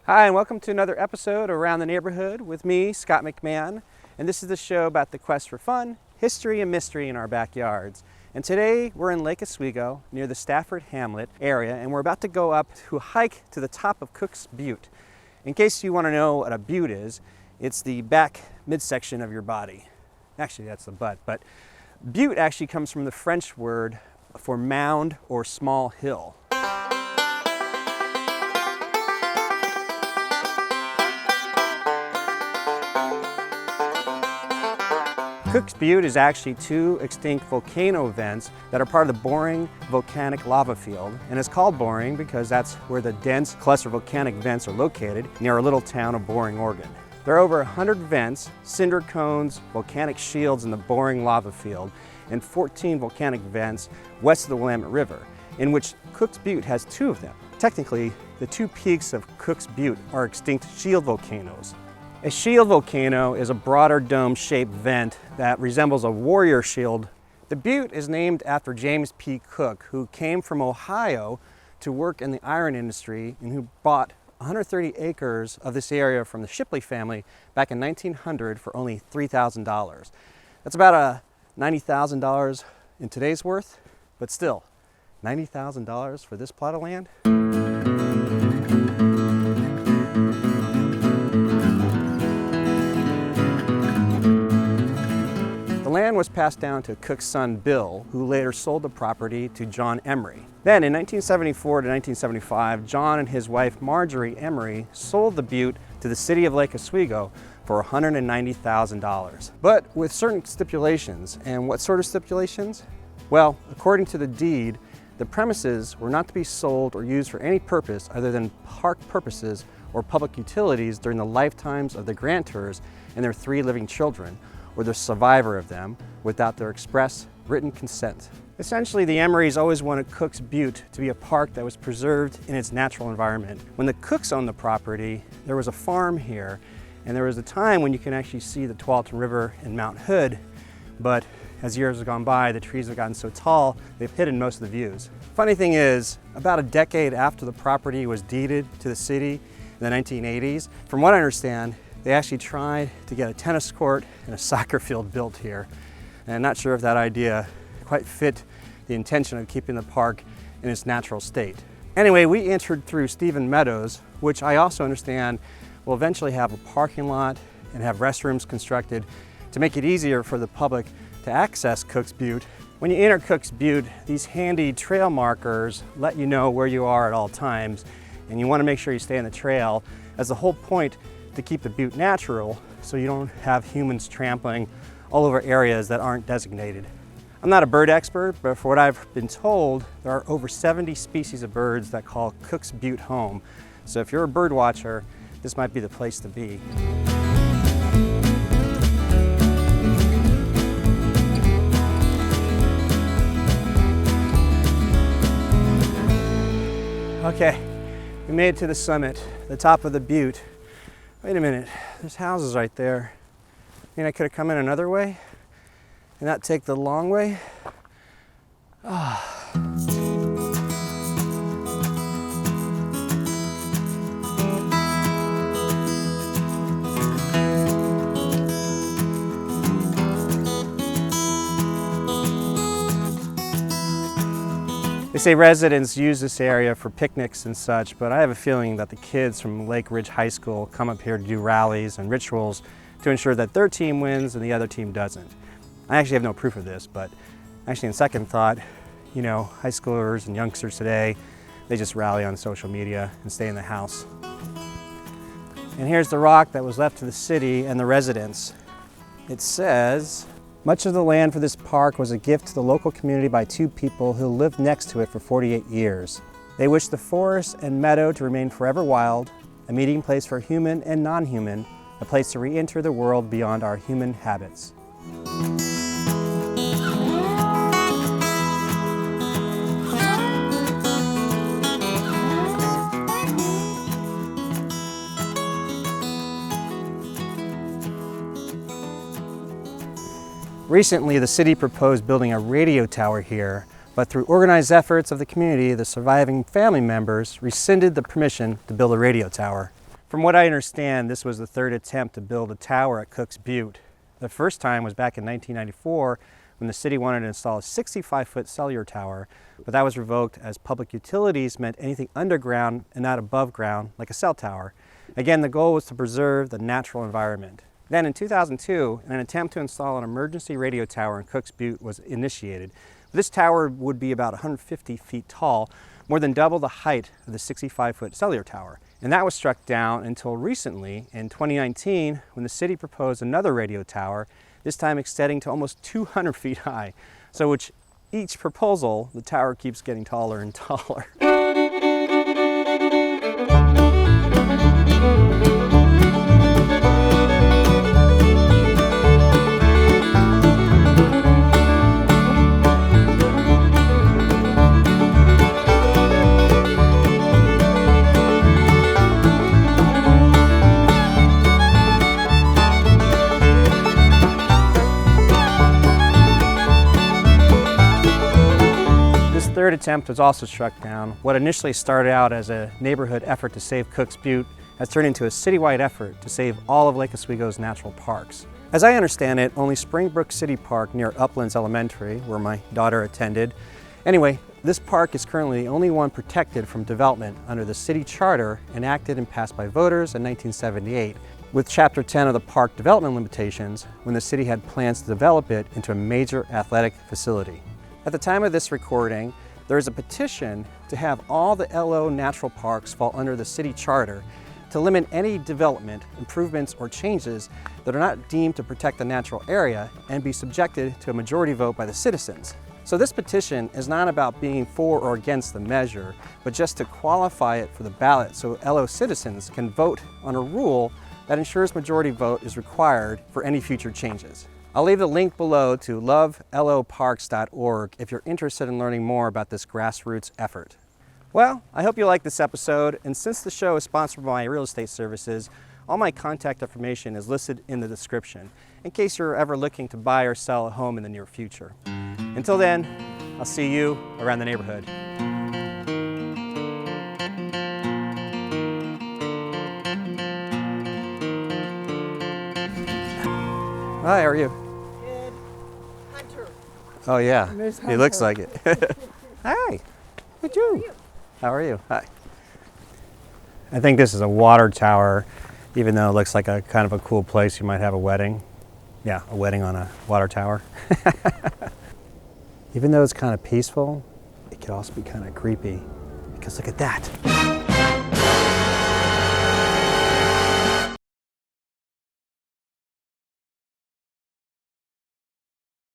Hi, and welcome to another episode of Around the Neighborhood with me, Scott McMahon. And this is the show about the quest for fun, history, and mystery in our backyards. And today we're in Lake Oswego near the Stafford Hamlet area, and we're about to go up to a hike to the top of Cook's Butte. In case you want to know what a butte is, it's the back midsection of your body. Actually, that's the butt, but butte actually comes from the French word for mound or small hill. Cook's Butte is actually two extinct volcano vents that are part of the Boring volcanic lava field, and it's called Boring because that's where the dense cluster of volcanic vents are located near our little town of Boring, Oregon. There are over 100 vents, cinder cones, volcanic shields in the Boring lava field, and 14 volcanic vents west of the Willamette River, in which Cook's Butte has two of them. Technically, the two peaks of Cook's Butte are extinct shield volcanoes. A shield volcano is a broader dome-shaped vent that resembles a warrior shield. The butte is named after James P. Cook, who came from Ohio to work in the iron industry and who bought 130 acres of this area from the Shipley family back in 1900 for only $3,000. That's about $90,000 in today's worth, but still, $90,000 for this plot of land? The land was passed down to Cook's son Bill, who later sold the property to John Emery. Then in 1974 to 1975, John and his wife Marjorie Emery sold the butte to the city of Lake Oswego for $190,000, but with certain stipulations. And what sort of stipulations? Well, according to the deed, the premises were not to be sold or used for any purpose other than park purposes or public utilities during the lifetimes of the grantors and their 3 living children, or the survivor of them, without their express written consent. Essentially, the Emerys always wanted Cook's Butte to be a park that was preserved in its natural environment. When the Cooks owned the property, there was a farm here, and there was a time when you can actually see the Tualatin River and Mount Hood, but as years have gone by, the trees have gotten so tall, they've hidden most of the views. Funny thing is, about a decade after the property was deeded to the city in the 1980s, from what I understand, they actually tried to get a tennis court and a soccer field built here. And I'm not sure if that idea quite fit the intention of keeping the park in its natural state. Anyway, we entered through Stephen Meadows, which I also understand will eventually have a parking lot and have restrooms constructed to make it easier for the public to access Cook's Butte. When you enter Cook's Butte, these handy trail markers let you know where you are at all times, and you want to make sure you stay on the trail, as the whole point to keep the butte natural so you don't have humans trampling all over areas that aren't designated. I'm not a bird expert, but for what I've been told, there are over 70 species of birds that call Cook's Butte home. So if you're a bird watcher, this might be the place to be. Okay, we made it to the summit, the top of the butte. Wait a minute, there's houses right there. I mean, I could have come in another way and not take the long way. They say residents use this area for picnics and such, but I have a feeling that the kids from Lake Ridge High School come up here to do rallies and rituals to ensure that their team wins and the other team doesn't. I actually have no proof of this, but actually in second thought, you know, high schoolers and youngsters today, they just rally on social media and stay in the house. And here's the rock that was left to the city and the residents. It says, much of the land for this park was a gift to the local community by 2 people who lived next to it for 48 years. They wish the forest and meadow to remain forever wild, a meeting place for human and non-human, a place to re-enter the world beyond our human habits. Recently, the city proposed building a radio tower here, but through organized efforts of the community, the surviving family members rescinded the permission to build a radio tower. From what I understand, this was the third attempt to build a tower at Cook's Butte. The first time was back in 1994 when the city wanted to install a 65-foot cellular tower, but that was revoked as public utilities meant anything underground and not above ground, like a cell tower. Again, the goal was to preserve the natural environment. Then in 2002, an attempt to install an emergency radio tower in Cook's Butte was initiated. This tower would be about 150 feet tall, more than double the height of the 65-foot cellular tower. And that was struck down until recently, in 2019, when the city proposed another radio tower, this time extending to almost 200 feet high. So with each proposal, the tower keeps getting taller and taller. Third attempt was also struck down. What initially started out as a neighborhood effort to save Cook's Butte has turned into a citywide effort to save all of Lake Oswego's natural parks. As I understand it, only Springbrook City Park near Uplands Elementary, where my daughter attended. Anyway, this park is currently the only one protected from development under the city charter enacted and passed by voters in 1978, with Chapter 10 of the park development limitations when the city had plans to develop it into a major athletic facility. At the time of this recording, there is a petition to have all the LO natural parks fall under the city charter to limit any development, improvements, or changes that are not deemed to protect the natural area and be subjected to a majority vote by the citizens. So this petition is not about being for or against the measure, but just to qualify it for the ballot so LO citizens can vote on a rule that ensures majority vote is required for any future changes. I'll leave the link below to loveloparks.org if you're interested in learning more about this grassroots effort. Well, I hope you liked this episode, and since the show is sponsored by my real estate services, all my contact information is listed in the description in case you're ever looking to buy or sell a home in the near future. Until then, I'll see you around the neighborhood. Hi, how are you? Oh yeah, he looks like it. Hi, what you? How are you? Hi. I think this is a water tower, even though it looks like a kind of a cool place you might have a wedding. Yeah, a wedding on a water tower. Even though it's kind of peaceful, it could also be kind of creepy, because look at that.